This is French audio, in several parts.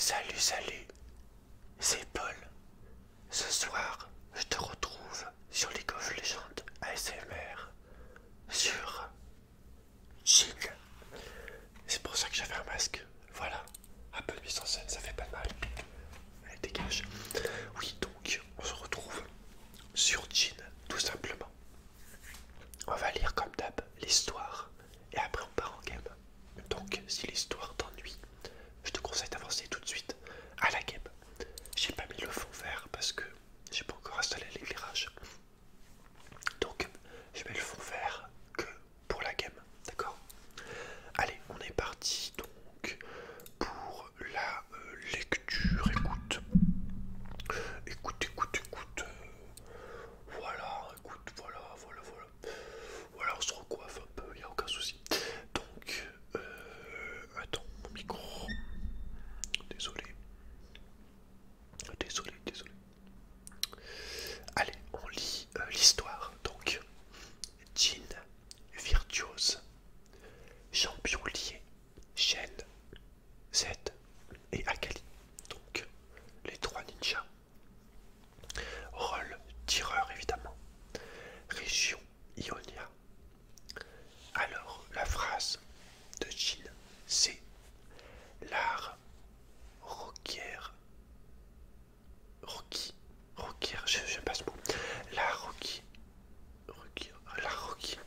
Salut, salut, c'est Paul. Ce soir, je te retrouve sur League of Legends ASMR sur Jhin. C'est pour ça que j'avais un masque. Voilà, un peu de mise en scène, ça fait pas de mal. Allez, dégage. Oui, donc, on se retrouve sur Jhin, tout simplement. On va lire comme d'hab l'histoire et après on part en game. Donc, si l'histoire t'ennuie, je te conseille d'avancer tout de suite à la game. J'ai pas mis le fond vert parce que j'ai pas encore installé l'éclairage. Donc, je mets le fond vert que pour la game, d'accord? Allez, on est parti donc pour la lecture. Écoute. Voilà, écoute, voilà. Voilà, on se recoiffe un peu, y a aucun souci. Donc, attends, mon micro. Désolé. Allez, on lit l'histoire. Donc, Jhin, virtuose, champion lié, Shen, Z et Akali. Donc, les trois ninjas. Rôle, tireur évidemment. Région, Ionia. Alors, la phrase de Jhin, c'est l'art Rocky, je passe ce mot. La Rocky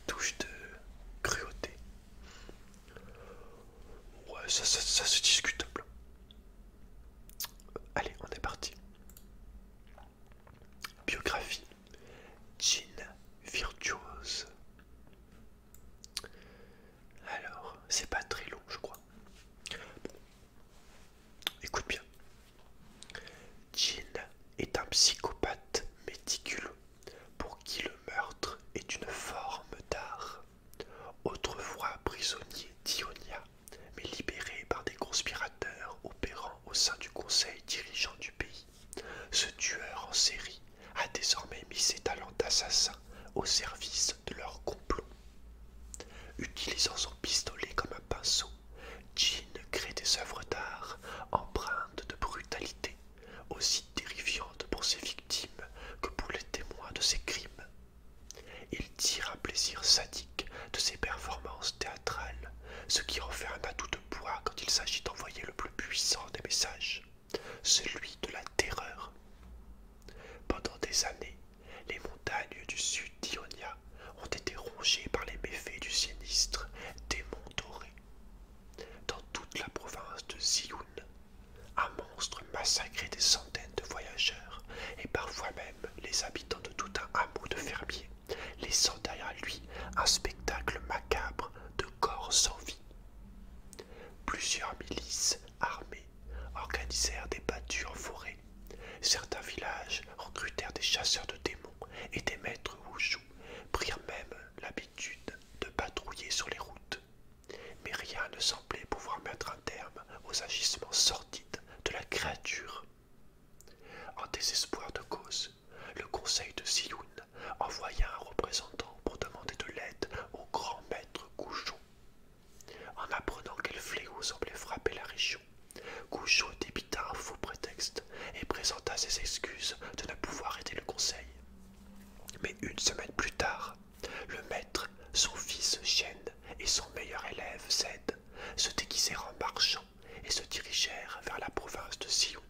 touche de cruauté. Ouais, ça c'est discutable. Allez, on est parti. Biographie. Jhin, virtuose. Alors, c'est pas très long, je crois. Bon, écoute bien. Jhin est un psychopathe méticuleux pour qui le meurtre est une forme d'art. Autrefois prisonnier d'Ionia, mais libéré par des conspirateurs opérant au sein du conseil dirigeant du pays, ce tueur en série a désormais mis ses talents d'assassin au service de leur complot. Utilisant son pistolet comme un pinceau, Jhin crée des œuvres d'art empreintes de brutalité, aussi terrifiantes pour ses victimes que pour les témoins de ses crimes. Il tire un plaisir sadique de ses performances théâtrales, ce qui en fait un atout de poids quand il s'agit d'envoyer le plus puissant des messages, celui de la terreur. Pendant des années, les montagnes du sud d'Ionia ont été rongées par les méfaits du sinistre démon doré. Dans toute la province de Ziyun, un monstre massacrait des centaines de voyageurs et parfois même les habitants de tout un hameau de fermiers, laissant derrière lui un spectacle macabre de corps sans vie. Plusieurs milices armées organisèrent des battues en forêt. Certains villages recrutèrent des chasseurs de démons et des maîtres wushu prirent même l'habitude de patrouiller sur les routes. Mais rien ne semblait pouvoir mettre un terme aux agissements sordides de la créature. En désespoir de cause, le conseil de Ziyun envoya un représentant pour demander de l'aide au grand maître Gouchou. En apprenant quel fléau semblait frapper la région, Gouchou débita un faux prétexte et présenta ses excuses de ne pouvoir aider le conseil. Mais une semaine plus tard, le maître, son fils Shen et son meilleur élève Z se déguisèrent en marchands et se dirigèrent vers la province de Ziyun.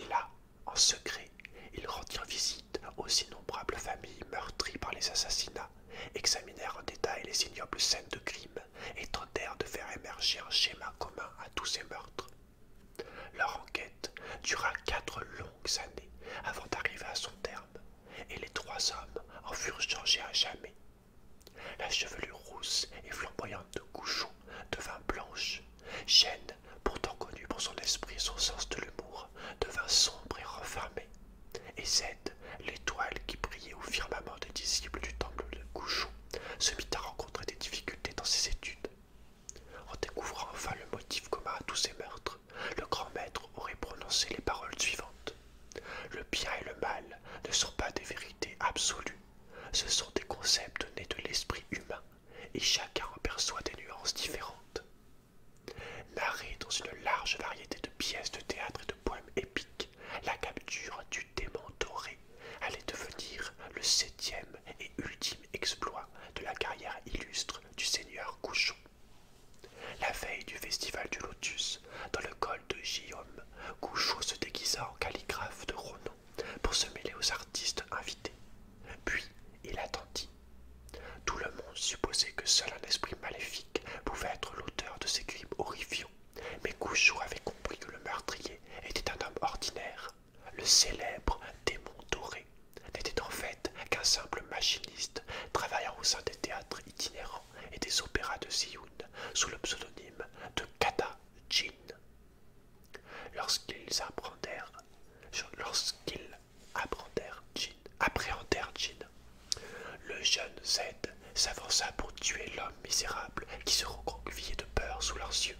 Là, en secret, ils rendirent visite aux innombrables familles meurtries par les assassinats, examinèrent en détail les ignobles scènes de crime et tentèrent de faire émerger un schéma commun à tous ces meurtres. Leur enquête dura 4 longues années avant d'arriver à son terme, et les 3 hommes en furent changés à jamais. La chevelure rousse et flamboyante de Gouchou devint blanche. Shen, pourtant connu pour son esprit et son sens de l'humour, devint sombre et renfermé. Et Z, l'étoile qui brillait au firmament des disciples du temple de Gouchou, se mit à rencontrer des difficultés dans ses études. En découvrant enfin le motif commun à tous ces meurtres, le grand maître aurait prononcé les paroles suivantes. Le bien et le mal ne sont pas des vérités absolues, ce sont des concepts nés de l'esprit humain, et chacun en perçoit des nuances différentes. Narré dans une large variété de pièces pièces de théâtre et de poèmes épiques, la capture du démon doré allait devenir le septième et ultime exploit de la carrière illustre du seigneur Couchon. La veille du festival du Lotus, dans le col de Guillaume, Couchot se déguisa en calligraphe de renom pour se mêler aux artistes invités. Puis il attendit. Tout le monde supposait que seul un esprit maléfique pouvait être l'auteur de ces crimes horrifiants, mais Couchot avait compris que le meurtrier était un homme ordinaire. Le célèbre démon doré n'était en fait qu'un simple machiniste travaillant au sein des théâtres itinérants et des opéras de Sioun sous le pseudonyme de Kata Jin. Lorsqu'ils appréhendèrent Jin, le jeune Z s'avança pour tuer l'homme misérable qui se recroquevillait de peur sous leurs yeux.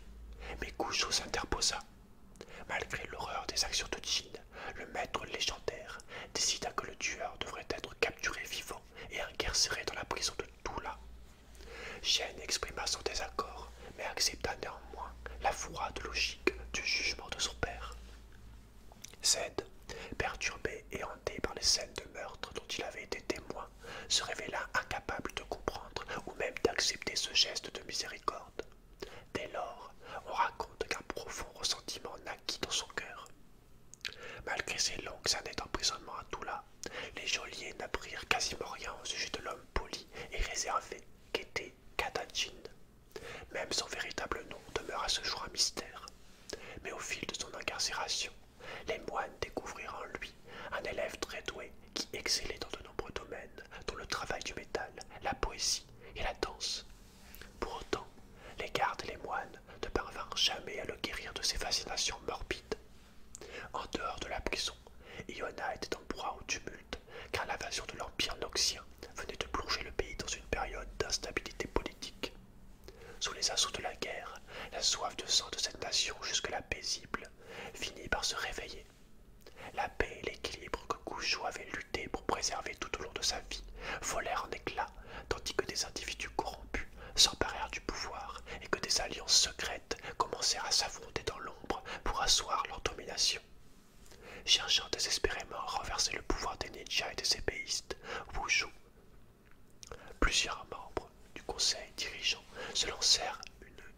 Mais Couchot s'interposa. Malgré l'horreur des actions de Jin, le maître légendaire décida que le tueur devrait être capturé vivant et incarcéré dans la prison de Toula. Shen exprima son désaccord, mais accepta néanmoins la froide logique du jugement de son père. Z, perturbé et hanté par les scènes de meurtre dont il avait été témoin, se révéla incapable de comprendre ou même d'accepter ce geste de miséricorde. Dès lors, on raconte qu'un profond ressentiment naquit dans son cœur. Malgré ses longues années d'emprisonnement à Toula, les geôliers n'apprirent quasiment rien au sujet de l'homme poli et réservé qu'était Kadajin. Même son véritable nom demeure à ce jour un mystère. Mais au fil de son incarcération, les moines découvrirent en lui un élève très doué qui excellait dans de nombreux domaines, dont le travail du métal, la poésie et la danse. Pour autant, les gardes et les moines ne parvinrent jamais à le guérir de ses fascinations morbides. En dehors de la prison, Iona était en proie au tumulte, car l'invasion de l'Empire noxien venait de plonger le pays dans une période d'instabilité politique. Sous les assauts de la guerre, la soif de sang de cette nation jusque-là paisible finit par se réveiller. La paix et l'équilibre que Couchot avait lutté pour préserver tout au long de sa vie volèrent en éclats, tandis que des individus corrompus s'emparèrent du pouvoir et que des alliances secrètes commencèrent à s'affronter dans l'ombre pour asseoir leur domination. Cherchant désespérément à renverser le pouvoir des ninjas et des épéistes, Wushu, plusieurs membres du conseil dirigeant se lancèrent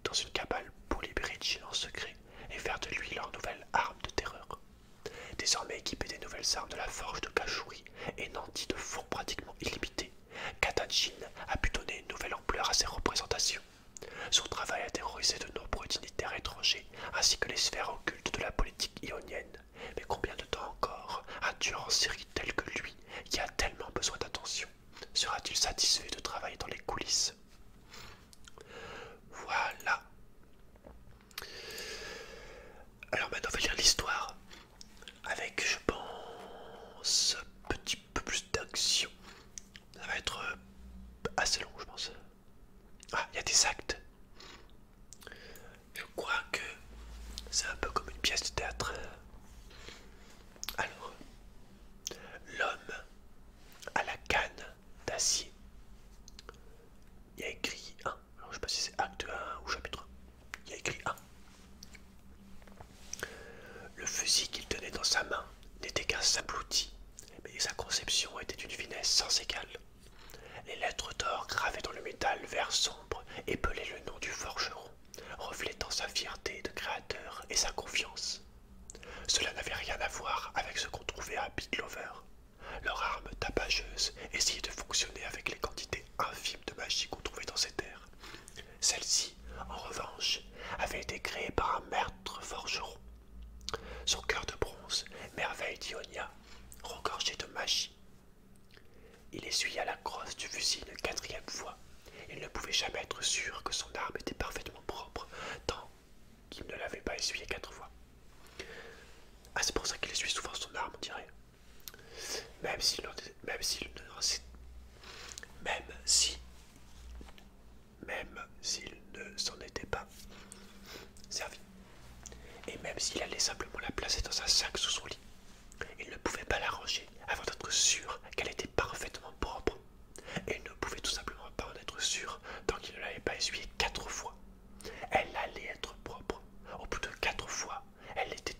dans une cabale pour libérer Jin en secret et faire de lui leur nouvelle arme de terreur. Désormais équipé des nouvelles armes de la forge de Kashuri et nanti de fonds pratiquement illimités, Katajin a pu donner une nouvelle ampleur à ses représentations. Son travail a terrorisé de nombreux dignitaires étrangers ainsi que les sphères occultes de la politique ionienne. Mais combien de temps encore un tueur en série tel que lui, qui a tellement besoin d'attention, sera-t-il satisfait de travailler dans les coulisses? Voilà. Alors maintenant on va lire l'histoire avec, je pense, un petit peu plus d'action. Ça va être assez long, je pense. Ah, il y a des actes. Je crois que c'est un peu comme une pièce de théâtre. Alors, l'homme à la canne d'acier. Il y a écrit 1. Alors, je sais pas si c'est acte 1 ou chapitre 1. Il y a écrit 1. Le fusil qu'il tenait dans sa main n'était qu'un simple outil, mais sa conception était d'une finesse sans égale. Les lettres d'or gravées dans le métal vert sombre épelaient le nom du forgeron, reflétant sa fierté de créateur et sa confiance. Cela n'avait rien à voir avec ce qu'on trouvait à Bitlover. Leur arme tapageuse essayait de fonctionner avec les quantités infimes de magie qu'on trouvait dans ces terres. Celle-ci, en revanche, avait été créée par un maître forgeron. Son cœur de bronze, merveille d'Ionia, regorgeait de magie. Il essuya la crosse du fusil une 4e fois. Il ne pouvait jamais être sûr que son arme était parfaitement propre, tant qu'il ne l'avait pas essuyée 4 fois. Ah, c'est pour ça qu'il essuie souvent son arme, on dirait. Même s'il ne s'en était pas servi. Et même s'il allait simplement la placer dans un sac sous son lit, il ne pouvait pas la ranger avant d'être sûr qu'elle était parfaitement propre. Et il ne pouvait tout simplement pas en être sûr tant qu'il ne l'avait pas essuyée 4 fois. Elle allait être propre. Au bout de 4 fois, elle était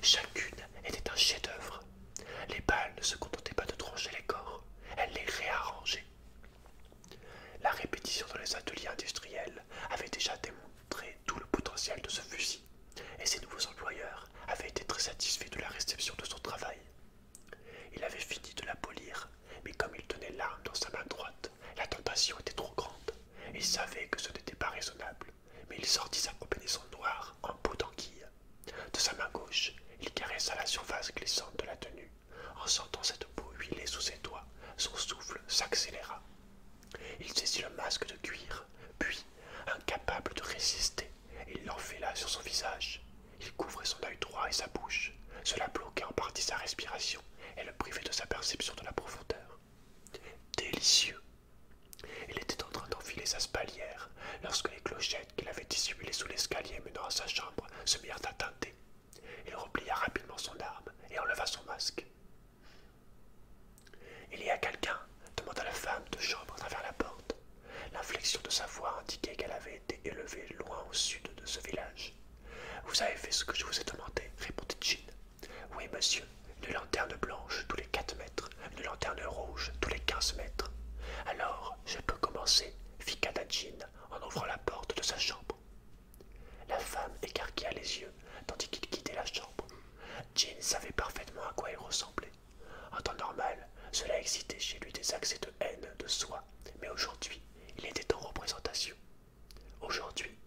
Chacune était un chef-d'œuvre. Les balles ne se contentaient pas de trancher les corps, elles les réarrangeaient. La répétition dans les ateliers industriels avait déjà démontré tout le potentiel de ce fusil, et ses nouveaux employeurs avaient été très satisfaits de la réception de son travail. Il avait fini de la polir, mais comme il tenait l'arme dans sa main droite, la tentation était trop grande. Il savait que ce n'était pas raisonnable, mais il sortit sa combinaison noire en peau d'anguille. De sa main gauche, il caressa la surface glissante de la tenue. En sentant cette peau huilée sous ses doigts, son souffle s'accéléra. Il saisit le masque de cuir, puis, incapable de résister, il l'enfila sur son visage. Il couvrait son œil droit et sa bouche. Cela bloquait en partie sa respiration et le privait de sa perception de la profondeur. Délicieux. Il était en train d'enfiler sa spalière lorsque les clochettes qu'il avait dissimulées sous l'escalier menant à sa chambre se mirent à tinter. Il replia rapidement son arme et enleva son masque. « Il y a quelqu'un » demanda la femme de chambre à travers la porte. L'inflexion de sa voix indiquait qu'elle avait été élevée loin au sud de ce village. « Vous avez fait ce que je vous ai demandé » répondit Jean. « Oui, monsieur. Une lanterne blanche tous les 4 mètres, une lanterne rouge tous les 15 mètres. »« Alors, je peux commencer » fit Jean en ouvrant la porte de sa chambre. La femme écarquilla les yeux tandis qu'il quittait la chambre. Jean savait parfaitement à quoi il ressemblait. En temps normal, cela excitait chez lui des accès de haine de soi, mais aujourd'hui, il était en représentation. Aujourd'hui,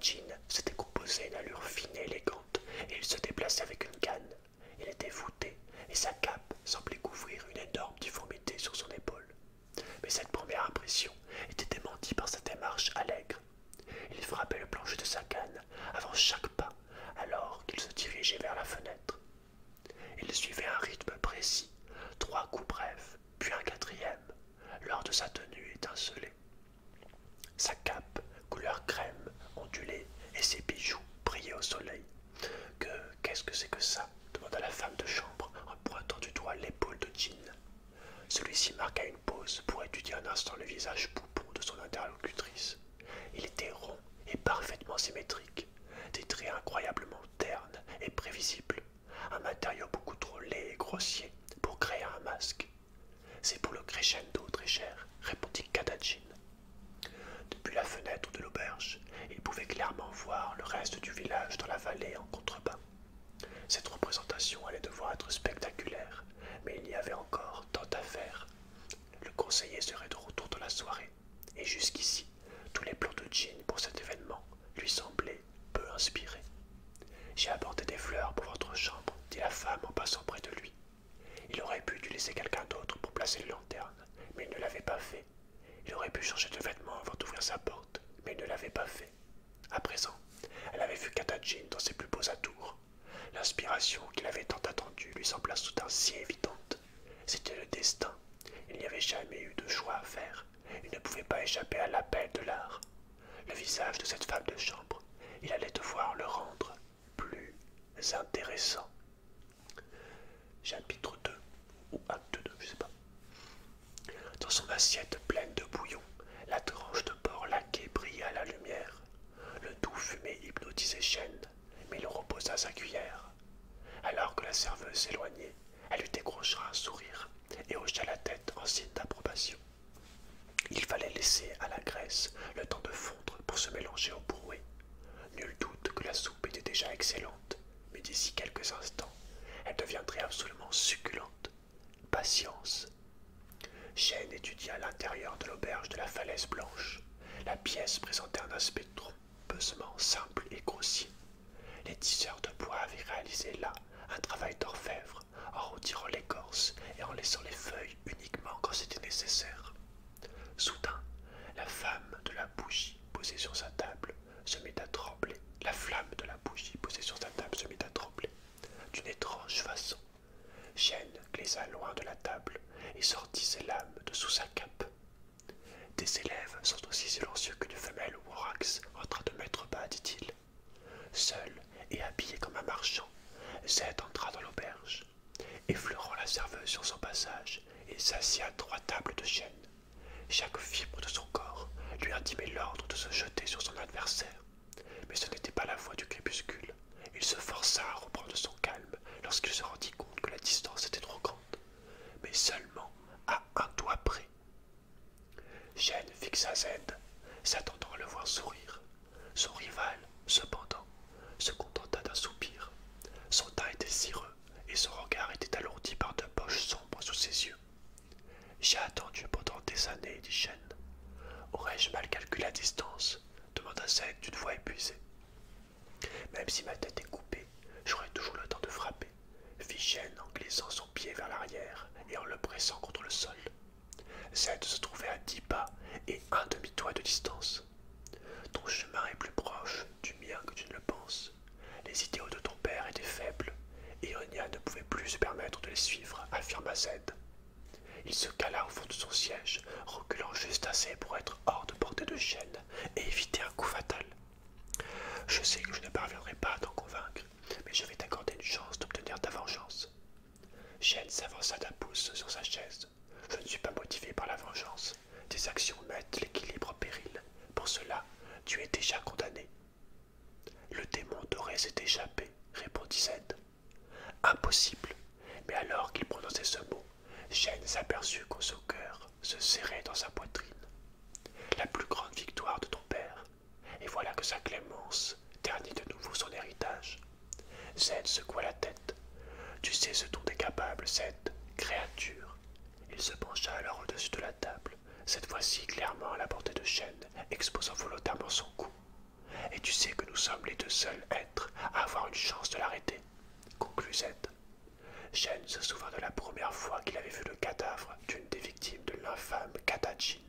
Jean s'était composé une allure fine et élégante, et il se déplaçait avec une canne. Il était voûté, et sa cape semblait couvrir une énorme difformité sur son épaule. Mais cette première impression était démentie par sa démarche allègre. Il frappait le plancher de sa canne avant chaque pas, alors qu'il se dirigeait vers la fenêtre. Il suivait un rythme précis, 3 coups brefs, puis un 4e, lors de sa tenue étincelée. Sa cape, couleur crème, ondulée, et ses bijoux brillaient au soleil. Qu'est-ce que c'est que ça demanda la femme de chambre en pointant du doigt l'épaule de Jean. Celui-ci marqua une pause pour étudier un instant le visage poupon de son interlocutrice. Il était rond et parfaitement symétrique, des traits incroyablement ternes et prévisibles, un matériau beaucoup trop laid et grossier pour créer un masque. C'est pour le crescendo, très cher, répondit Jean. Depuis la fenêtre de l'auberge, il pouvait clairement voir le reste du village dans la vallée en contrebas. Cette représentation allait devoir être spectaculaire, mais il y avait encore tant à faire. Le conseiller serait de retour dans la soirée, et jusqu'ici, tous les plans de Jean pour cet événement lui semblaient peu inspirés. « J'ai apporté des fleurs pour votre chambre, » dit la femme en passant près de lui. Il aurait pu utiliser quelqu'un d'autre pour placer les lanternes, mais il ne l'avait pas fait. Il aurait pu changer de vêtements avant d'ouvrir sa porte, mais il ne l'avait pas fait. À présent, elle avait vu Jean dans ses plus beaux atours. L'inspiration qu'il avait tant attendue lui sembla soudain si évidente. C'était le destin. Il n'y avait jamais eu de choix à faire. Il ne pouvait pas échapper à l'appel de l'art. Le visage de cette femme de chambre, il allait devoir le rendre plus intéressant. Chapitre 2, ou acte 2, je sais pas. Dans son assiette pleine de bouillon, la tranche de porc laqué brilla à la lumière. Le doux fumé hypnotisait Chêne, mais il reposa sa cuillère. Alors que la serveuse s'éloignait, elle lui décrocha un sourire et hocha la tête en signe d'approbation. Il fallait laisser à la graisse le temps de fondre pour se mélanger au brouet. Nul doute que la soupe était déjà excellente, mais d'ici quelques instants, elle deviendrait absolument succulente. Patience. Chêne étudia l'intérieur de l'auberge de la Falaise Blanche. La pièce présentait un aspect trompeusement simple et grossier. Les tisseurs de bois avaient réalisé là un travail d'orfèvre, en retirant l'écorce et en laissant les feuilles uniquement quand c'était nécessaire. Soudain, la flamme de la bougie posée sur sa table se mit à trembler. La flamme de la bougie posée sur sa table se mit à trembler d'une étrange façon. Chêne glissa loin de la table et sortit ses lames de sous sa cape. Des élèves sont aussi silencieux qu'une femelle Worax en train de mettre bas, dit-il. Seul et habillé comme un marchand, Zed entra dans l'auberge. Effleurant la serveuse sur son passage, il s'assit à 3 tables de chêne. Chaque fibre de son corps lui intimait l'ordre de se jeter sur son adversaire. Mais ce n'était pas la voix du crépuscule. Il se força à reprendre son calme. années, dit Chêne. Aurais-je mal calculé la distance demanda Zed d'une voix épuisée. Même si ma tête est coupée, j'aurai toujours le temps de frapper, fit Chêne en glissant son pied vers l'arrière et en le pressant contre le sol. Zed se trouvait à 10 pas et un demi-toit de distance. Ton chemin est plus proche du mien que tu ne le penses. Les idéaux de ton père étaient faibles, et Ionia ne pouvait plus se permettre de les suivre, affirma Zed. Il se cala au fond de son siège, reculant juste assez pour être hors de portée de Chêne et éviter un coup fatal. Je sais que je ne parviendrai pas à t'en convaincre, mais je vais t'accorder une chance d'obtenir ta vengeance. Chêne s'avança d'un pouce sur sa chaise. Je ne suis pas motivé par la vengeance. Tes actions mettent l'équilibre en péril. Pour cela, tu es déjà condamné. Le démon doré s'est échappé, répondit Zed. Impossible. Mais alors qu'il prononçait ce mot, Chêne s'aperçut qu'au son cœur se serrait dans sa poitrine. La plus grande victoire de ton père. Et voilà que sa clémence ternit de nouveau son héritage. Zed secoua la tête. Tu sais ce dont est capable cette créature. Il se pencha alors au-dessus de la table, cette fois-ci clairement à la portée de Chêne, exposant volontairement son cou. Et tu sais que nous sommes les deux seuls êtres à avoir une chance de l'arrêter, conclut Zed. Chêne se souvint de la première fois qu'il avait vu le cadavre d'une des victimes de l'infâme Katachin.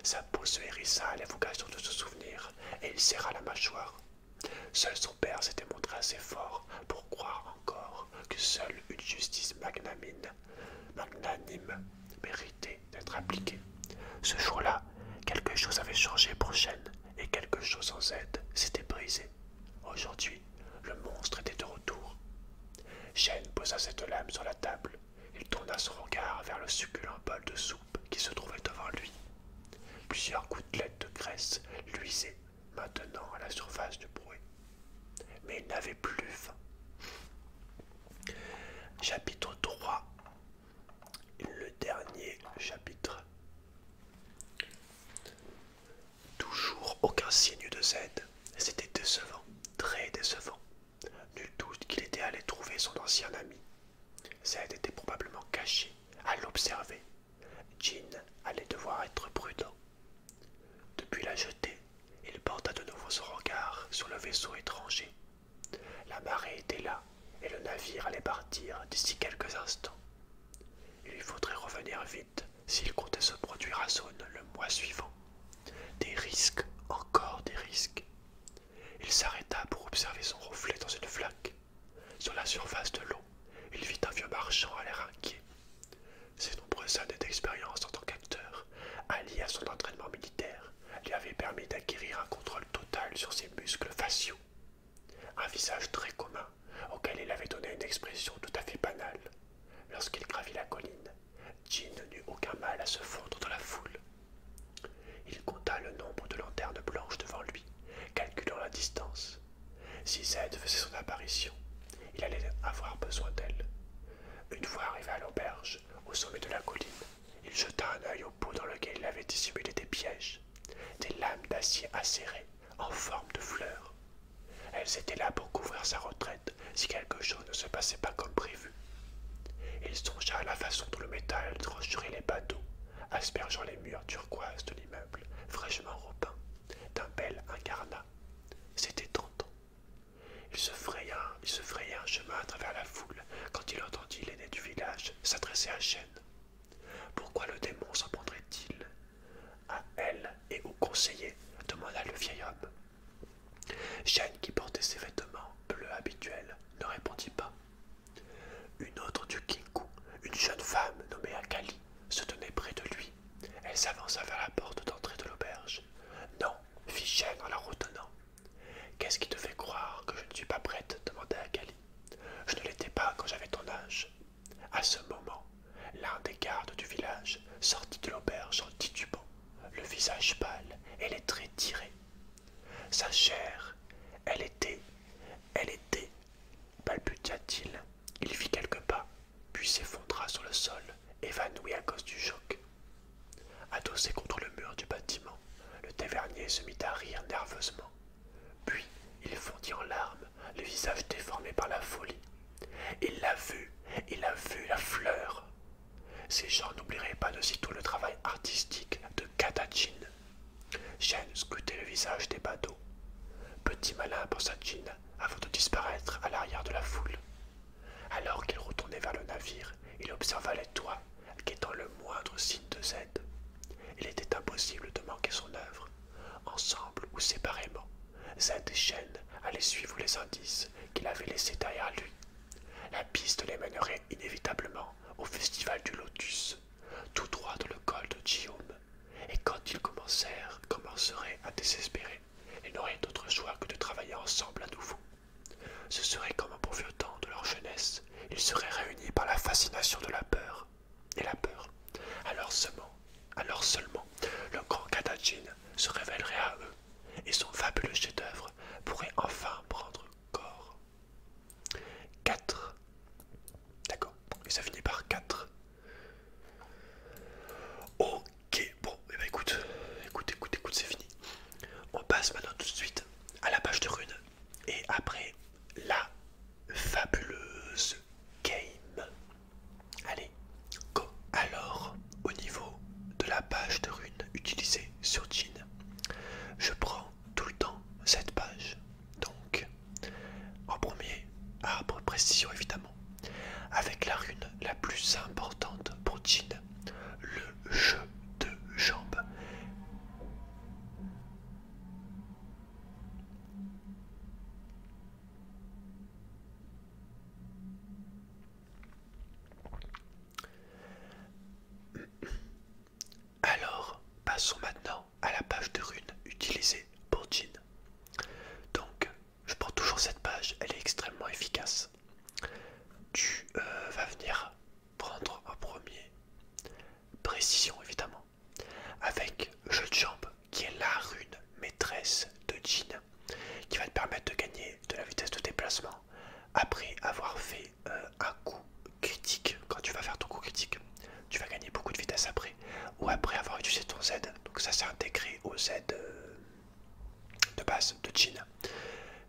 Sa peau se hérissa à l'évocation de ce souvenir, et il serra la mâchoire. Seul son père s'était montré assez fort pour croire encore que seule une justice magnanime méritait d'être appliquée. Ce jour-là, quelque chose avait changé pour Chêne, et quelque chose en Zed s'était brisé. Aujourd'hui, le monstre était de retour. Chêne posa cette lame sur la table. Il tourna son regard vers le succulent bol de soupe qui se trouvait devant lui. Plusieurs gouttelettes de graisse luisaient maintenant à la surface du bouet. Mais il n'avait plus faim. Chapitre 3. Le dernier chapitre. Toujours aucun signe de Zed. C'était décevant, très décevant. Nul doute qu'il était allé trouver son ancien ami. Zed était probablement caché, à l'observer. Jin allait devoir être prudent. Depuis la jetée, il porta de nouveau son regard sur le vaisseau étranger. La marée était là, et le navire allait partir d'ici quelques instants. Il lui faudrait revenir vite s'il comptait se produire à Zone le mois suivant. Des risques, encore des risques. Il s'arrêta pour observer son reflet dans une flaque. Sur la surface de l'eau, il vit un vieux marchand à l'air inquiet. Ses nombreuses années d'expérience en tant qu'acteur, alliées à son entraînement militaire, lui avaient permis d'acquérir un contrôle total sur ses muscles faciaux. Un visage très commun, auquel il avait donné une expression tout à fait banale. Lorsqu'il gravit la colline, Jin n'eut aucun mal à se fondre dans la foule. Il compta le nombre de lanternes blanches devant lui, calculant la distance. Si Zed faisait son apparition, il allait avoir besoin d'elle. Une fois arrivé à l'auberge, au sommet de la colline, il jeta un œil au pot dans lequel il avait dissimulé des pièges, des lames d'acier acérées en forme de fleurs. Elles étaient là pour couvrir sa retraite si quelque chose ne se passait pas comme prévu. Il songea à la façon dont le métal trancherait les bateaux, aspergeant les murs turquoises de l'immeuble, fraîchement repeint, d'un bel incarnat. C'était tentant. Il se frayait un chemin à travers la foule quand il entendit l'aîné du village s'adresser à Chêne. Pourquoi le démon s'en prendrait-il à elle et au conseiller demanda le vieil homme. Chêne, qui portait ses vêtements bleus habituels, ne répondit pas. Une autre du Kinkou, une jeune femme nommée Akali, se tenait près de lui. Elle s'avança vers la porte d'entrée de l'auberge. Non, fit Chêne en la retenant. Qu'est-ce qui te fait croire que je ne suis pas prête demanda Akali. Je ne l'étais pas quand j'avais ton âge. À ce moment, l'un des gardes du village sortit de l'auberge en titubant, le visage pâle et les traits tirés. Sa chair, elle était, balbutia-t-il. Il fit quelques pas, puis s'effondra sur le sol, évanoui à cause du choc. Adossé contre le mur du bâtiment, le tavernier se mit à rire nerveusement. Puis il fondit en larmes, le visage déformé par la folie. Il a vu la fleur. Ces gens n'oublieraient pas de sitôt le travail artistique de Katachin. Shen scrutait le visage des badauds. Petit malin, pensa Jin, avant de disparaître à l'arrière de la foule. Alors qu'il retournait vers le navire, il observa les toits, guettant le moindre signe de Z. Il était impossible de manquer son œuvre. Ensemble ou séparément, Z et Shen allaient suivre les indices qu'il avait laissés derrière lui. La piste les mènerait inévitablement au festival du Lotus, tout droit dans le col de Jium. Et quand ils commenceraient à désespérer, ils n'auraient d'autre choix que de travailler ensemble à nouveau. Ce serait comme un bon vieux temps de leur jeunesse. Ils seraient réunis par la fascination de la peur. Et la peur. Alors seulement, le grand Katachin se révélerait à eux, et son fabuleux chef-d'œuvre pourrait enfin prendre corps. 4. D'accord, et ça finit par 4. Ok, bon, et bah écoute, c'est fini. On passe maintenant tout de suite à la page de runes. Et après, la fabuleuse game. Allez, go. Alors, au niveau de la page de runes utilisée sur Jin, je prends tout le temps cette page. Donc, en premier, arbre précision évidemment, avec la rune la plus importante pour Jin, le jeu de jambes. Alors, passons maintenant à la page de runes utilisée pour Jin. Donc, je prends toujours cette page, elle est extrêmement efficace. Tu vas venir prendre en premier précision évidemment, avec jeu de jambes qui est la rune maîtresse de Jin, qui va te permettre de gagner de la vitesse de déplacement après avoir fait un coup critique. Quand tu vas faire ton coup critique, tu vas gagner beaucoup de vitesse après, ou après avoir utilisé ton Z. Donc ça c'est intégré au Z de base de Jin,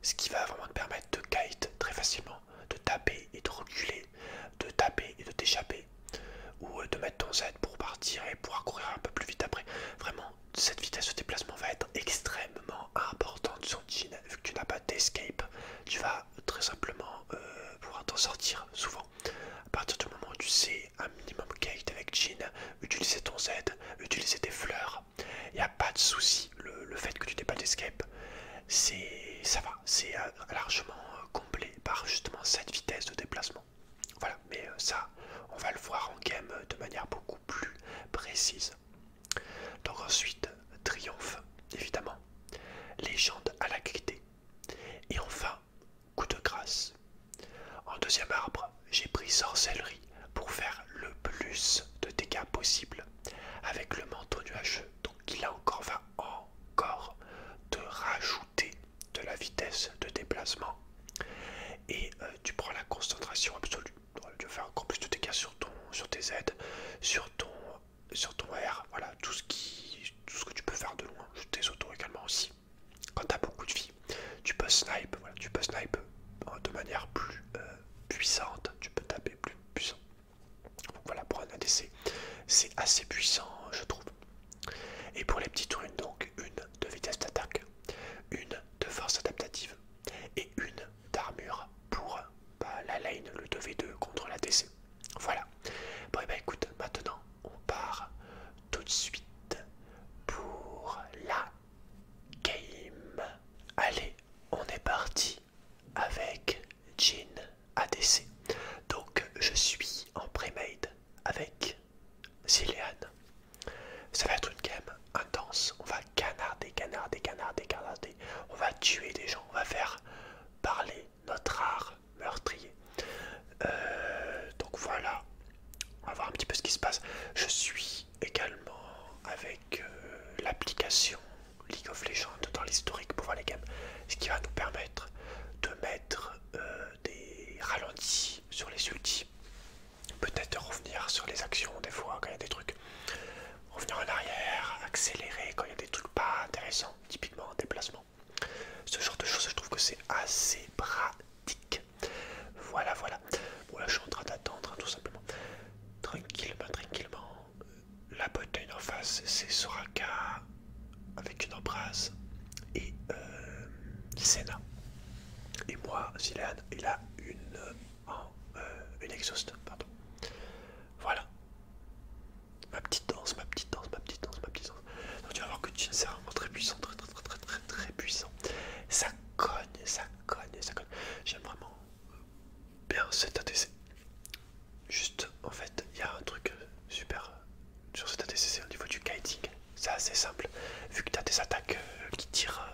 ce qui va vraiment te permettre de kite très facilement, de taper et de reculer, de taper et de t'échapper, ou de mettre ton Z pour partir et pouvoir courir un peu plus vite après. Vraiment, cette vitesse de déplacement va être extrêmement importante sur Jin. Vu que tu n'as pas d'escape, tu vas très simplement pouvoir t'en sortir souvent. À partir du moment où tu sais un minimum kite avec Jin, utiliser ton Z, utiliser des fleurs, il n'y a pas de souci. Le fait que tu n'aies pas d'escape, ça va, c'est largement comblé par justement cette vitesse de déplacement. Voilà, mais ça, on va le voir en game de manière beaucoup plus précise. Donc ensuite, triomphe, évidemment, légende alacrité. Et enfin, coup de grâce. En deuxième arbre, j'ai pris sorcellerie pour faire le plus de dégâts possible avec le manteau nuageux. Donc il va encore te rajouter de la vitesse de déplacement. Et tu prends la concentration absolue. Tu vas faire encore plus de dégâts sur tes Z, sur ton R, voilà, tout ce que tu peux faire de loin, tes autos également aussi. Quand tu as beaucoup de vie, tu peux snipe, voilà, tu peux snipe de manière plus puissante, tu peux taper plus puissant. Donc voilà, pour un ADC, c'est assez puissant, je trouve. Et pour les petites runes, donc une de vitesse d'attaque, une de force adaptative et une d'armure pour la lane, le 2v2 contre la DC. Voilà. Bon et bah écoute, maintenant on part tout de suite pour la game. Allez, on est parti avec Jin ADC. Donc je suis en pré-made avec Zilean. Ça va être une game intense. On va canarder. On va tuer des gens. On va faire parler notre art meurtrier. Donc voilà. On va voir un petit peu ce qui se passe. Je suis également avec l'application League of Legends dans l'historique pour voir les games. Ce qui va nous permettre de mettre des ralentis sur les ultis. Peut-être de revenir sur les actions des fois quand il y a des trucs. Revenir en arrière, accélérer quand il y a des trucs pas intéressants, typiquement en déplacement. Ce genre de choses, je trouve que c'est assez pratique. Voilà. Bon là je suis en train d'attendre tout simplement. Tranquillement. une exhaust, pardon. Voilà. Ma petite danse, ma petite danse, ma petite danse, ma petite danse. Donc tu vas voir que Jin c'est vraiment très puissant, très puissant. Ça cogne, ça cogne, ça cogne. J'aime vraiment bien cet ADC. Juste, en fait, il y a un truc super sur cet ADC, c'est au niveau du kiting. C'est assez simple, vu que tu as des attaques qui tirent.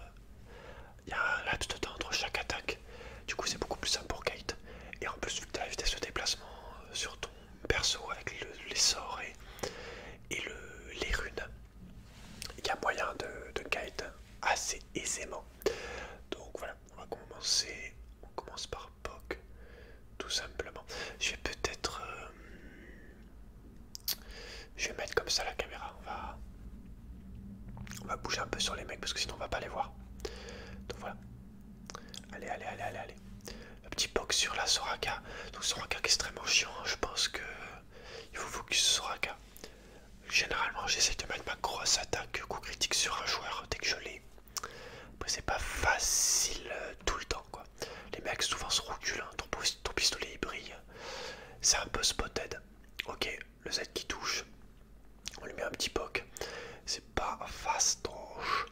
Il y a un laps de temps entre chaque attaque. Du coup, c'est beaucoup plus simple pour kite. Et en plus, vu que tu as la vitesse de déplacement sur ton perso avec les sorts et les runes, il y a moyen de kite assez aisément. Donc voilà, on va commencer. On commence par Pok, tout simplement. Je vais peut-être. Je vais mettre comme ça la caméra. On va bouger un peu sur les mecs parce que sinon on va pas les voir. Donc voilà. Allez, allez, allez, allez, allez. Le petit Pok sur la Soraka. Donc Soraka qui est extrêmement chiant. Je pense que il faut focus Soraka. Généralement, j'essaie de mettre ma grosse attaque coup critique sur un joueur dès que je l'ai. Après, c'est pas facile tout le temps, quoi. Les mecs souvent se reculent, hein. Ton pistolet il brille. C'est un peu spotted. Ok, le Z qui touche. On lui met un petit poke. C'est pas fastoche.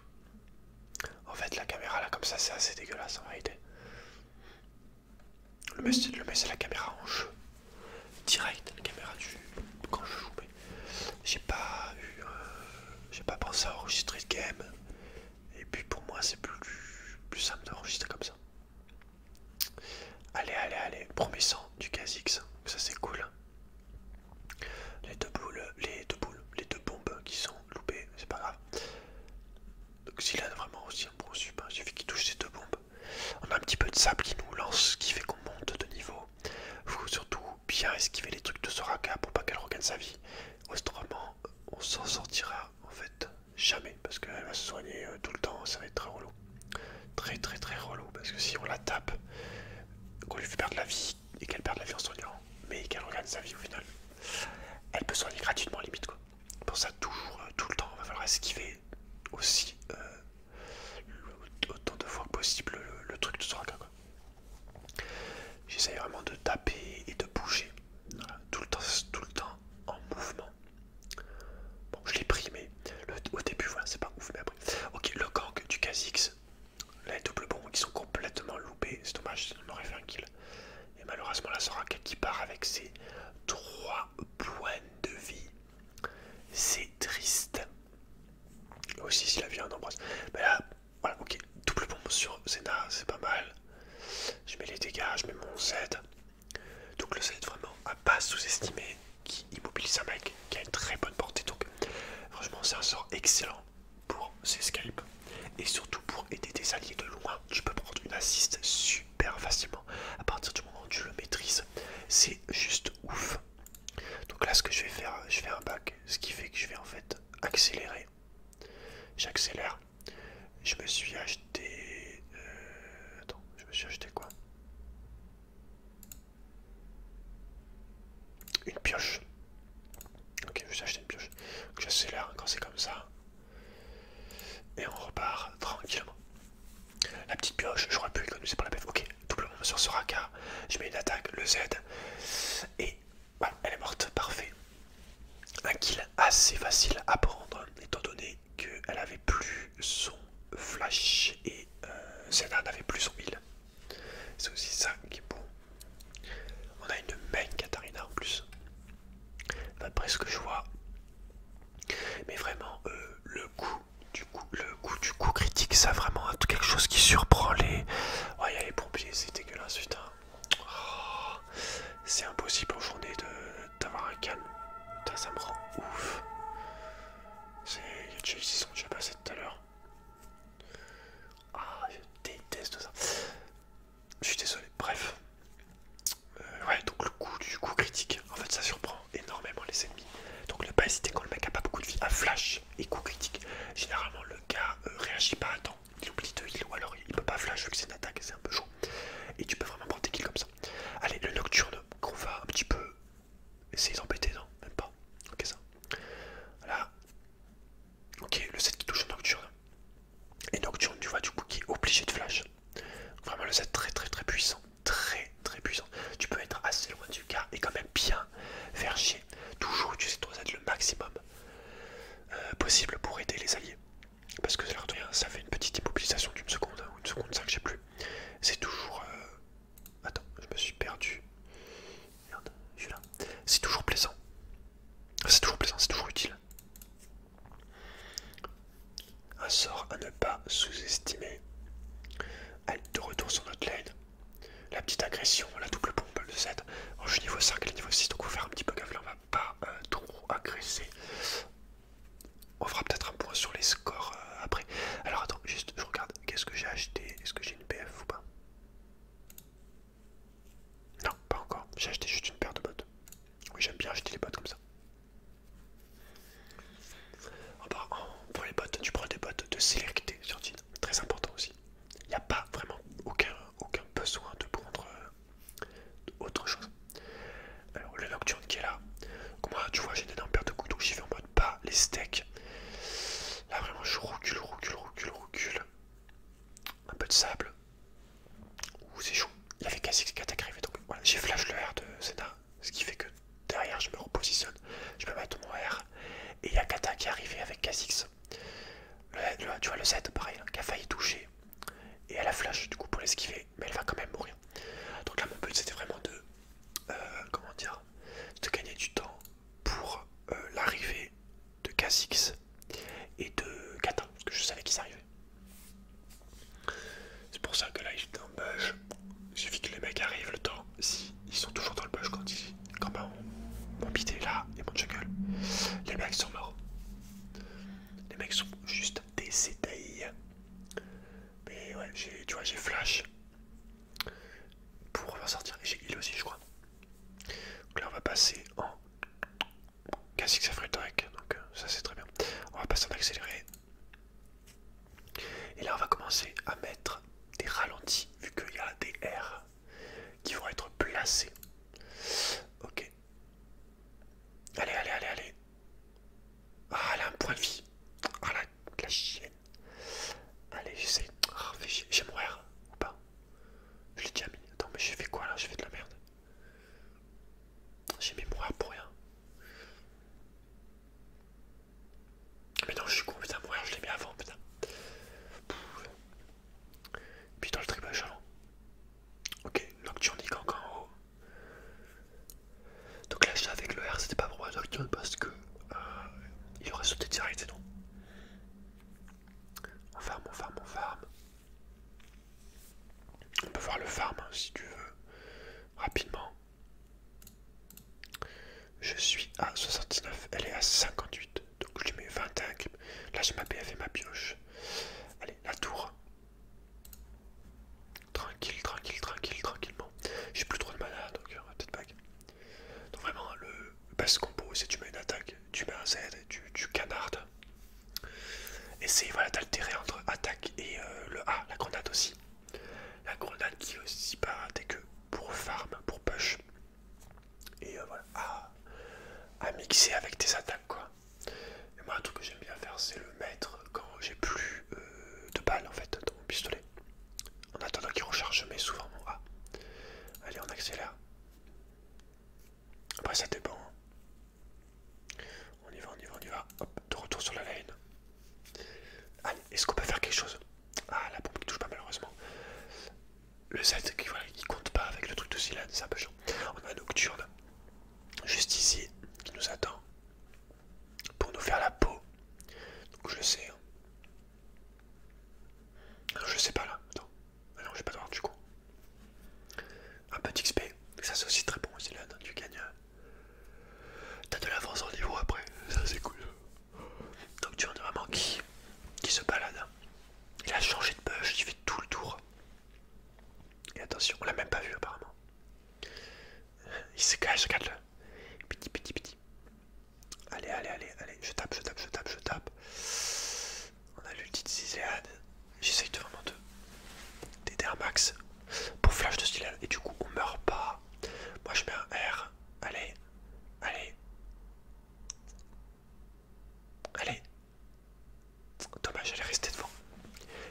En fait, la caméra là, comme ça, c'est assez dégueulasse en réalité. Le mieux, c'est la caméra en jeu. Direct, la caméra du. Quand je joue. J'ai pas eu. J'ai pas pensé à enregistrer le game. Et puis pour moi, c'est plus simple d'enregistrer comme ça. Allez, allez, allez. Premier sang du Kha'Zix. Ça, c'est cool. Les deux bombes qui sont loupées, c'est pas grave. Donc s'il a vraiment aussi un bon sup, il suffit qu'il touche ces deux bombes. On a un petit peu de sable qui nous lance, ce qui fait qu'on monte de niveau. Faut surtout bien esquiver les trucs de Soraka pour pas qu'elle regagne sa vie. Autrement, on s'en sortira en fait jamais parce qu'elle va se soigner tout le temps, ça va être très relou. Très relou parce que si on la tape, qu'on lui fait perdre la vie et qu'elle perde la vie en soignant, mais qu'elle regagne sa vie au final, elle peut soigner gratuitement limite quoi. Pour ça toujours, tout le temps, il va falloir esquiver aussi autant de fois que possible le truc de Soraka quoi. J'essaye vraiment de taper et de bouger. Voilà, tout le temps en mouvement. Bon, je l'ai pris, mais au début, voilà, c'est pas ouf, mais après. Ok, le gang du Kha'Zix. Les doubles bombes qui sont complètement loupés. C'est dommage, sinon on aurait fait un kill. Et malheureusement, la Soraka qui part avec ses 3 points de vie. C'est triste. Aussi, si la vie en embrasse. Mais là, voilà, ok. Double bombe sur Zena, c'est pas mal. Je mets les dégâts, je mets mon Z. Donc le Z vraiment à pas sous-estimer, qui immobilise un mec qui a une très bonne portée. Donc franchement c'est un sort excellent pour ces Skype. Et surtout pour aider des alliés de loin. Tu peux prendre une assist super facilement. À partir du moment où tu le maîtrises, c'est juste ouf. Donc là ce que je vais faire, je fais un back. Ce qui fait que je vais en fait accélérer. J'accélère. Je me suis acheté... Attends, je me suis acheté quoi? Une pioche. Ok, je vais acheter une pioche. Donc j'accélère quand c'est comme ça. Et on repart tranquillement. La petite pioche, j'aurais pu économiser pour la PF. Ok, doublement sur Soraka. Je mets une attaque, le Z. Et voilà, elle est morte, parfait. Un kill assez facile à prendre, étant donné qu'elle avait plus son flash et Zena n'avait plus son heal. C'est aussi ça qui est bon. On a une main Katarina en plus. D'après ce que je vois. Mais vraiment, le coup du coup critique, ça a vraiment quelque chose qui surprend les... Oh, il y a les pompiers, c'est dégueulasse, putain. Oh, c'est impossible en journée d'avoir un calme. Putain, ça me rend ouf. Il y a déjà ils sont déjà passés tout à l'heure. Ah, je déteste ça. Je suis désolé, bref. perdu. Merde, je suis là. C'est toujours plaisant. C'est toujours plaisant, c'est toujours utile. Un sort à ne pas sous-estimer. Allez, de retour sur notre lane. La petite agression, la double pompe, le Z. Alors, je suis niveau 5 et niveau 6, donc on va faire un petit peu gaffe là, on va pas trop agresser. On fera peut-être un point sur les scores après. Alors attends, juste je regarde, qu'est-ce que j'ai acheté? Est-ce que j'ai une BF ou pas? Non, pas encore, j'ai acheté juste une paire de bottes. Oui, j'aime bien acheter les bottes comme ça. Pour les bottes, tu prends des bottes de célérité sur Jean, très important aussi. Il n'y a pas vraiment aucun besoin de prendre autre chose. Alors le Nocturne qui est là, moi tu vois j'ai une énorme paire de couteaux, j'y vais en mode pas les steaks. Là vraiment je recule. Un peu de sable. Ouh c'est chaud. Il y avait Kha'Zix qui attaque arrivé, donc voilà, j'ai flash le R de Senna, ce qui fait que derrière je me repositionne, je peux mettre mon R. Et il y a Kata qui est arrivé avec Kha'Zix. Tu vois le Z pareil, hein, qui a failli toucher. Et elle a flash du coup pour l'esquiver, mais elle va quand même mourir. Donc là mon but c'était vraiment de comment dire, de gagner du temps pour l'arrivée de Kha'Zix et de Kata, parce que je savais qu'ils arrivaient. C'est pour ça que là j'étais en bush. Il suffit que les mecs arrivent le temps. Si ils sont toujours dans le bush quand mon bid est là et mon jungle, les mecs sont morts. Les mecs sont juste décédés. Mais ouais, tu vois, j'ai flash pour ressortir. Et j'ai heal aussi, je crois. Donc là, on va passer en Kha'Zix Afretorek. Donc ça, c'est très bien. On va passer en accéléré. Et là, on va commencer à mettre des ralentis, vu qu'il y a des R qui vont être placés. Ok. Allez. Ah, elle a un point de vie. Ah, la chienne. Allez, j'essaie. Oh, j'ai mon R ou pas? Je l'ai déjà mis. Attends, mais j'ai fait quoi là? J'ai fait de la merde. J'ai mis mon R pour rien. Mais non, je suis con, putain, mon R, je l'ai mis avant, putain. Puis dans le triple chaland. Ok, Nocturnique encore en haut. Donc là, j'étais avec le R, c'était pas pour moi Nocturne parce que il aurait sauté direct, et non. On farm. On peut voir le farm hein, si tu veux. Rapidement. Je suis à 69, elle est à 58. Donc je lui mets 21. Là j'ai ma BF et ma pioche. Allez, la tour. Tranquillement. J'ai plus trop de mana, donc on va peut-être back. Donc vraiment, le best combo, c'est tu mets une attaque, tu mets un Z, tu canardes. Essaye voilà, d'altérer entre attaque et le A, la grenade aussi. La grenade qui est aussi pas dégueu pour farm, pour push. Et voilà, à mixer avec tes attaques quoi. Et moi un truc que j'aime bien faire c'est le mettre quand j'ai plus de balles en fait dans mon pistolet. En attendant qu'il recharge, je mets souvent mon A. Allez, on accélère. Après ça dépend. On y va. Hop, de retour sur la lane. Allez, est-ce qu'on peut faire quelque chose? Ah, la pompe qui touche pas malheureusement. Le Z qui voilà, il compte pas avec le truc de Silan, c'est un peu chiant. On a un Nocturne juste ici qui nous attend pour nous faire la peau. Donc je le sais. Non, je sais pas là. Attends. Ah non, je vais pas devoir du coup. Un peu d'XP. Ça c'est aussi très bon aussi là. Tu gagnes. T'as de l'avance en niveau après. Ça c'est cool. Donc tu en as vraiment qui se balade. Il a changé de bush. Il fait tout le tour. Et attention, on l'a même pas vu apparemment. Il se cache, regarde-le. Petit. Allez. Je tape. On a l'ulti de Zilean. J'essaye de vraiment d'aider un max pour flash de Zilean. Et du coup, on meurt pas. Moi, je mets un R. Allez. Dommage, elle est restée devant.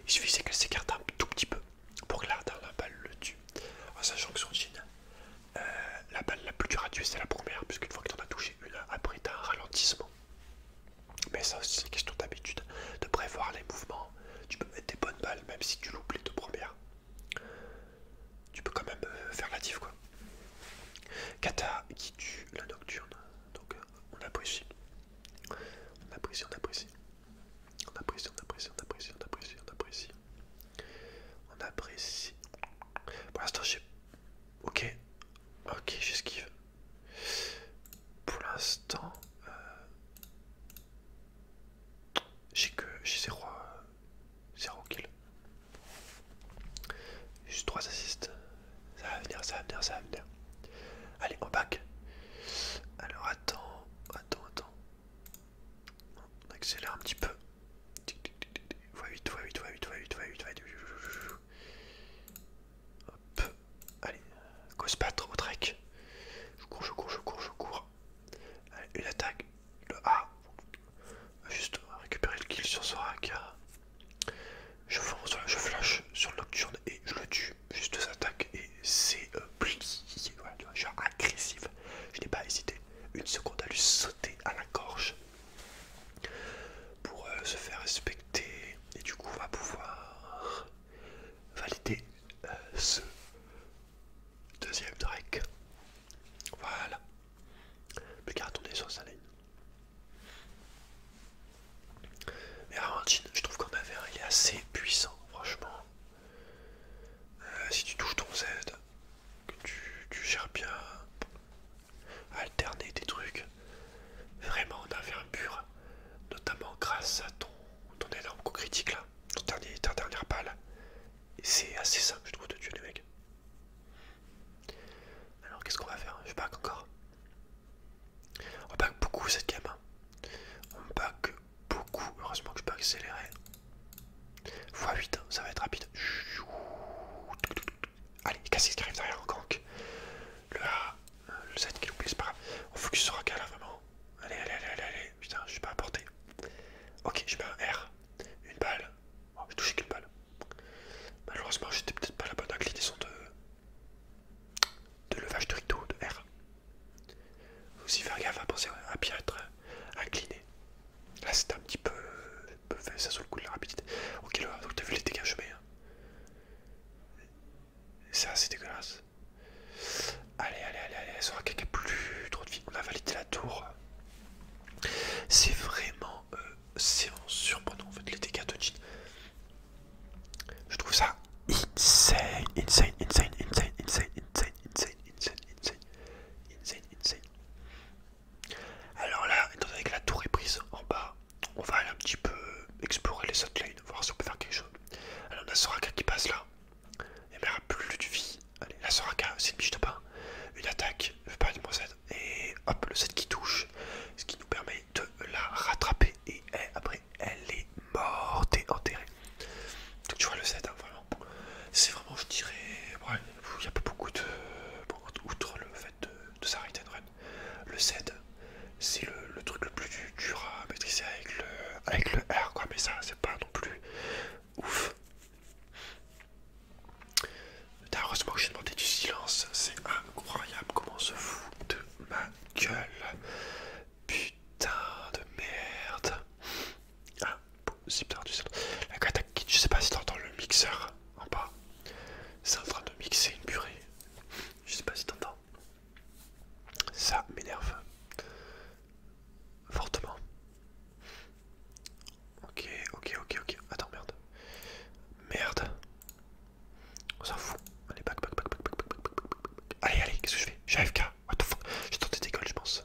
Il suffisait qu'elle s'écarte un tout petit peu pour que la balle le tue. En sachant que sur Jhin, la balle la plus dure à tuer c'est la première, puisqu'une fois que t'en as touché une, après t'as un ralentissement. Soraka qui a plus trop de vie. On a validé la tour. C'est vraiment surprenant en fait les dégâts de Jhin. Je trouve ça insane, insane, insane, insane, insane, insane, insane, insane, insane, insane, insane. Alors là, étant donné que la tour est prise en bas, on va aller un petit peu explorer les autres lanes, voir si on peut faire quelque chose. Alors on a Soraka qui passe là. Et elle a plus de vie. Allez, la Soraka, c'est une biche de pain. Une attaque, pas de Z. Et hop, le Z qui touche. Ce qui nous permet de la rattraper. Et après, elle est morte et enterrée. Donc tu vois le Z, hein, vraiment. C'est vraiment, je dirais. Ouais, il n'y a pas beaucoup de. Bon, outre le fait de s'arrêter de run. Le Z, c'est le truc le plus dur à maîtriser avec le R, quoi. Mais ça, c'est pas non plus ouf. Heureusement que j'ai demandé du silence, c'est incroyable comment on se fout de ma gueule. Putain de merde. Ah, zip du silence. La Katak Kid, je sais pas si t'entends le mixeur en bas. C'est en train de mixer une purée. Je sais pas si t'entends. Ça m'énerve fortement. Ok, ok, ok, ok. Attends, merde. Merde. On s'en fout. Allez, back. Allez, qu'est-ce que je fais? J'ai AFK. What the fuck? J'ai tenté des goals, je pense.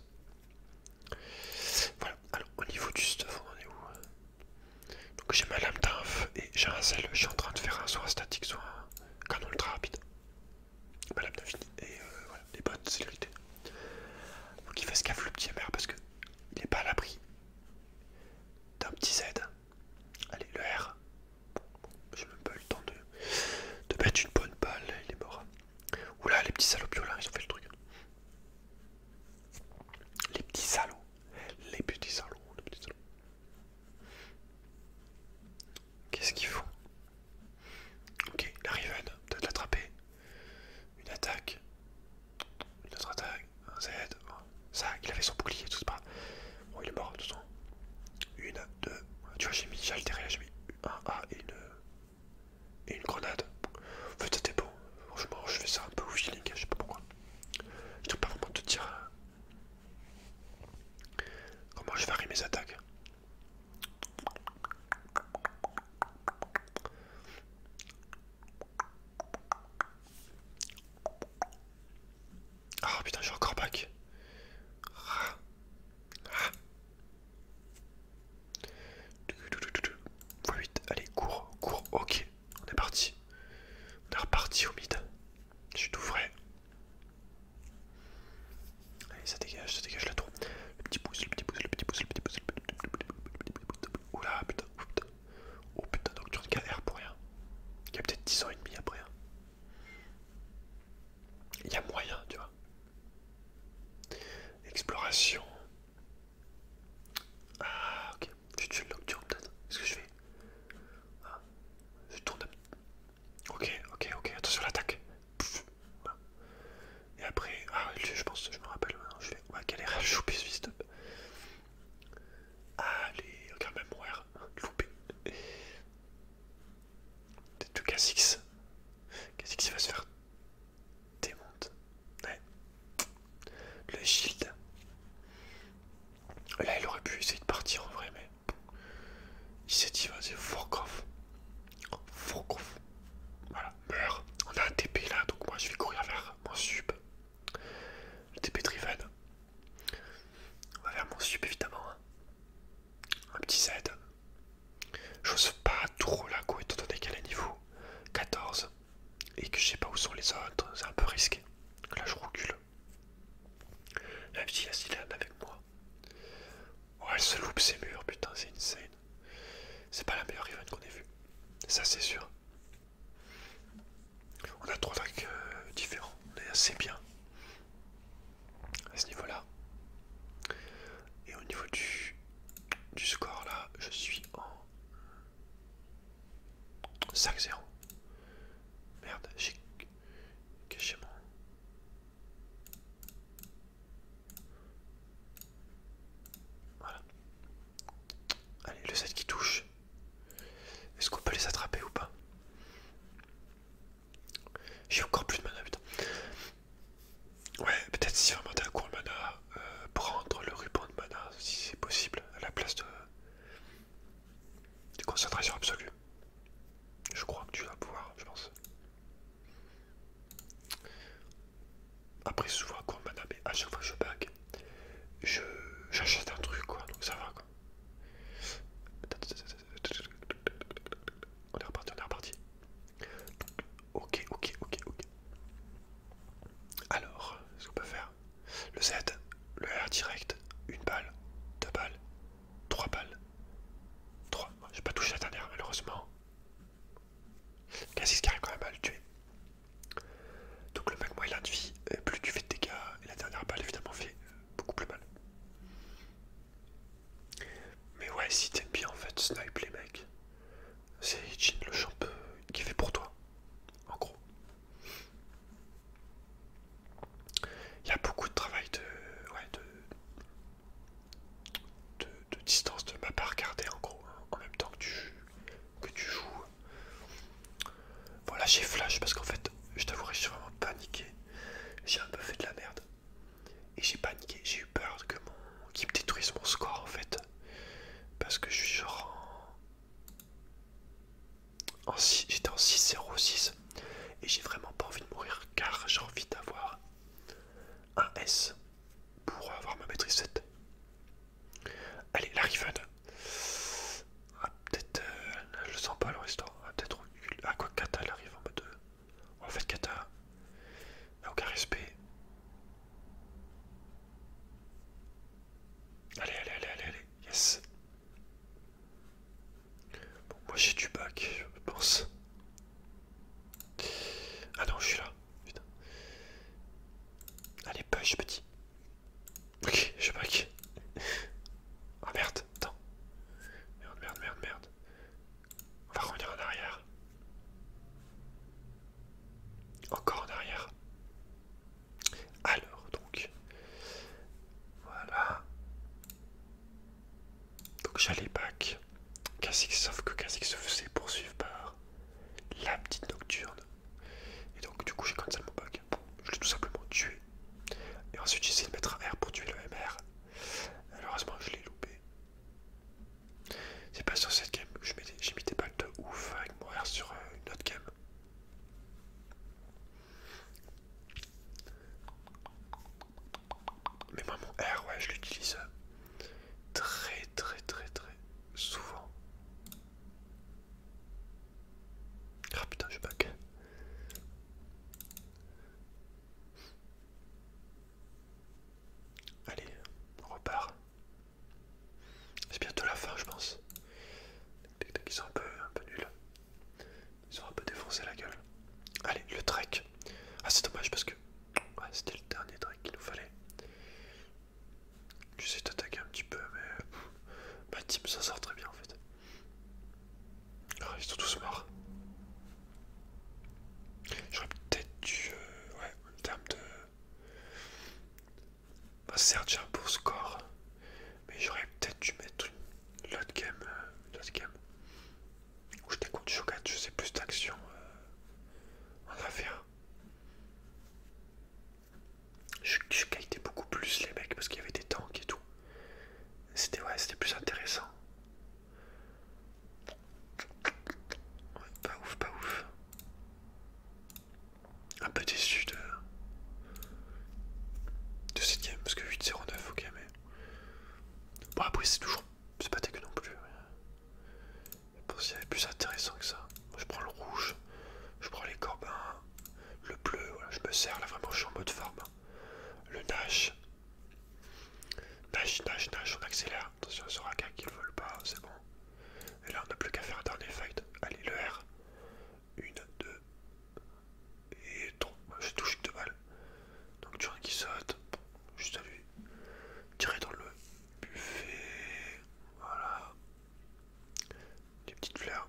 Voilà, alors au niveau du stuff, on en est où? Donc j'ai ma lame d'inf et j'ai un zèle. Je suis en train de faire un soit un statique, soit un canon ultra rapide. Ma lame d'infini et voilà, les bonnes célérité. Faut qu'il fasse gaffe le petit MR parce que il est pas à l'abri d'un petit Z. Allez, le R. J'ai même pas eu le temps de mettre une bonne balle, il est mort. Oula, les petits salopios là, ils ont fait le truc. Les petits salauds. Les petits salauds. Qu'est-ce qu'ils font? Ok, la Riven, peut-être l'attraper. Une attaque. Une autre attaque. Un Z. Ça, il avait son bouclier, tout ça. Bon, il est mort, de toute façon. Une, deux. Tu vois, j'ai altéré là, j'ai mis un A et une grenade. En fait, c'était bon. Franchement, je fais ça un peu au feeling, je sais pas pourquoi. Je ne peux pas vraiment te dire comment je varie mes attaques. Ah putain, j'ai encore back. x8, allez, cours, ok. On est parti. On est reparti au mid. Je suis tout frais. Allez, ça dégage la tour. Le petit pouce. Oula, putain. Oh putain, Nocturne KR pour rien. Il y a peut-être 10 ans et demi après. Hein. Il y a moyen, tu vois. Exploration. Ah, ok. Je tue le Nocturne peut-être. Qu'est-ce que je fais? Ah, je tourne. Ok. Attention à l'attaque. Et après, je pense, je me rappelle maintenant. Je vais, on va galérer à choper ce fils de. Allez, regarde même mon R. Loupé. Peut-être que Kha'Zix. Kha'Zix il va se faire démonte. Ouais. Le shield. Là, il aurait pu essayer de partir en vrai, mais il s'est dit, vas-y, Forkroff. Voilà, meurt. On a un TP là, donc moi je vais courir vers mon sub. Le TP Driven. On va vers mon sub évidemment. Hein. Un petit Z. J'ose pas trop la go étant donné qu'elle est niveau 14 et que je sais pas où sont les autres, c'est un peu risqué. Donc là je recule. Même si la Silane avec moi. Oh, elle se loupe ses murs, putain, c'est insane. C'est pas la meilleure Riven qu'on ait vue. Ça, c'est sûr. On a 3 decks différents. On est assez bien à ce niveau-là. Et au niveau du score, là, je suis en 5-0. Merde, j'ai caché mon... Voilà. Allez, le set qui touche. Est-ce qu'on peut les attraper ou pas? J'ai encore plus de mana, putain. Ouais, peut-être si S pour avoir ma maîtrise 7. Allez, la Riven. Ah, peut-être. Je le sens pas le restaurant. Ah, peut-être. Ah, quoi, Kata, elle arrive en mode. En fait, Kata. Aucun respect. Allez, allez, allez, allez, allez. Yes. Bon, moi j'ai du bac, je pense. Ah non, je suis là. Putain. Allez, push, petit. Ok, je back. Ah merde, attends. Merde, merde, merde, merde. On va revenir en arrière. Encore en arrière. Alors, donc. Voilà. Donc j'allais back. Kha'Zix, sauf que Kha'Zix se faisait poursuivre par la petite nocturne. Et donc du coup j'ai cancel mon back. Je l'ai tout simplement tué. Et ensuite j'ai essayé de mettre un R pour tuer le MR. Malheureusement je l'ai loupé. C'est pas sur cette game que j'ai mis des balles de ouf avec mon R sur une autre game. Mais moi mon R, ouais, je l'utilise très très très très souvent. Ah putain, je back. Allez, on repart. C'est bientôt la fin, je pense. Ils sont un peu nuls. Ils ont un peu défoncé la gueule. Allez, le trek. Ah, c'est dommage parce que ouais, c'était le dernier trek qu'il nous fallait. J'essaie d'attaquer un petit peu, mais ma team s'en sort très bien en fait. Oh, ils sont tous morts. J'aurais peut-être dû, ouais, en termes de. Bah, certes, j'ai un beau score, mais j'aurais peut-être dû mettre l'autre game, où j'étais contre Shogat, je sais plus d'action en affaire. Je guidais beaucoup plus les mecs parce qu'il y avait des tanks et tout. C'était ouais, c'était plus intéressant. Ouais, pas ouf, pas ouf. Un peu déçu de cette game parce que 8-0-9, ok, mais bon, après c'est toujours, c'est pas dégueu non plus. Je pense qu'il y avait plus intéressant que ça. Moi, je prends le rouge, je prends les corbins, le bleu, voilà, je me sers là, vraiment je suis en mode farm. Le nage, nage, on accélère. Attention à Soraka qui le vole pas, c'est bon. Et là on n'a plus qu'à faire un dernier fight. Allez, le R. 1, 2 et 3. Je touche que 2 balles. Donc tu vois qui saute. Juste à lui. Tirer dans le buffet. Voilà. Des petites fleurs.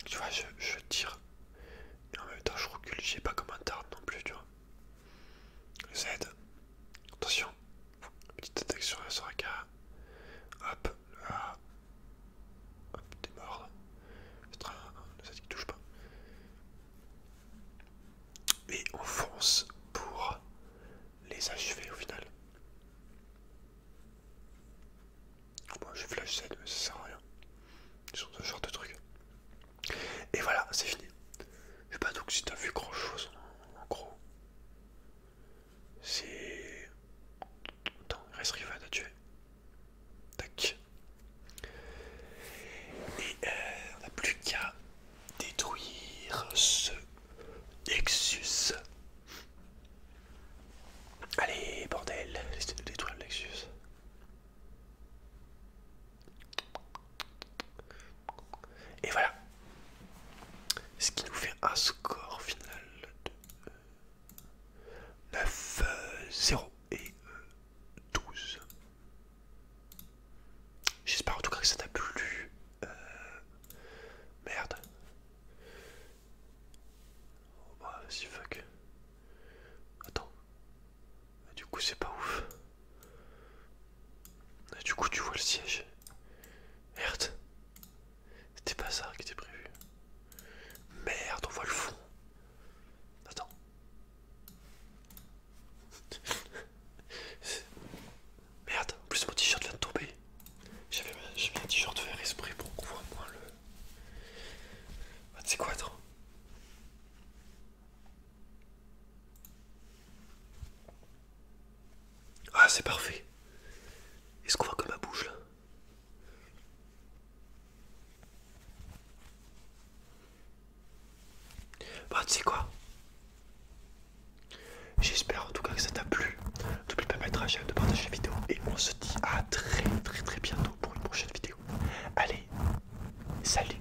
Tu vois, je tire. Et en même temps je recule. J'ai pas comme un tard non plus, tu vois. Le Z. Attention. Petite attaque sur la Soraka. Hop. Là. Hop, t'es mort. C'est un Z qui touche pas. Et on fonce pour les achever au final. Moi je flash Z mais ça sert à rien. Sur ce genre de truc. Et voilà, c'est fini. Je sais pas donc si t'as vu grand chose en gros. C'est. Attends, il reste Riven à tuer. Tac. Et on n'a plus qu'à détruire ce Nexus. Allez, bordel, laissez nous détruire le Nexus. Et voilà. Ce qui nous fait un score final de 9-0 et 12. J'espère en tout cas que ça t'a plu. Merde. Oh bah vas-y fuck. Attends. Du coup c'est pas ouf. Du coup tu vois le siège. Merde. C'était pas ça qui était prévu. Merde, on voit le fond. Attends. Merde, en plus mon t-shirt vient de tomber. J'ai mis un t-shirt vert esprit pour qu'on voit moins le... Ah, tu sais quoi, attends. Ah, c'est parfait. Est-ce qu'on voit comme ma bouche là? Bah, tu sais quoi? J'espère en tout cas que ça t'a plu. N'oublie pas de mettre un j'aime, de partager la vidéo. Et on se dit à très bientôt pour une prochaine vidéo. Allez, salut!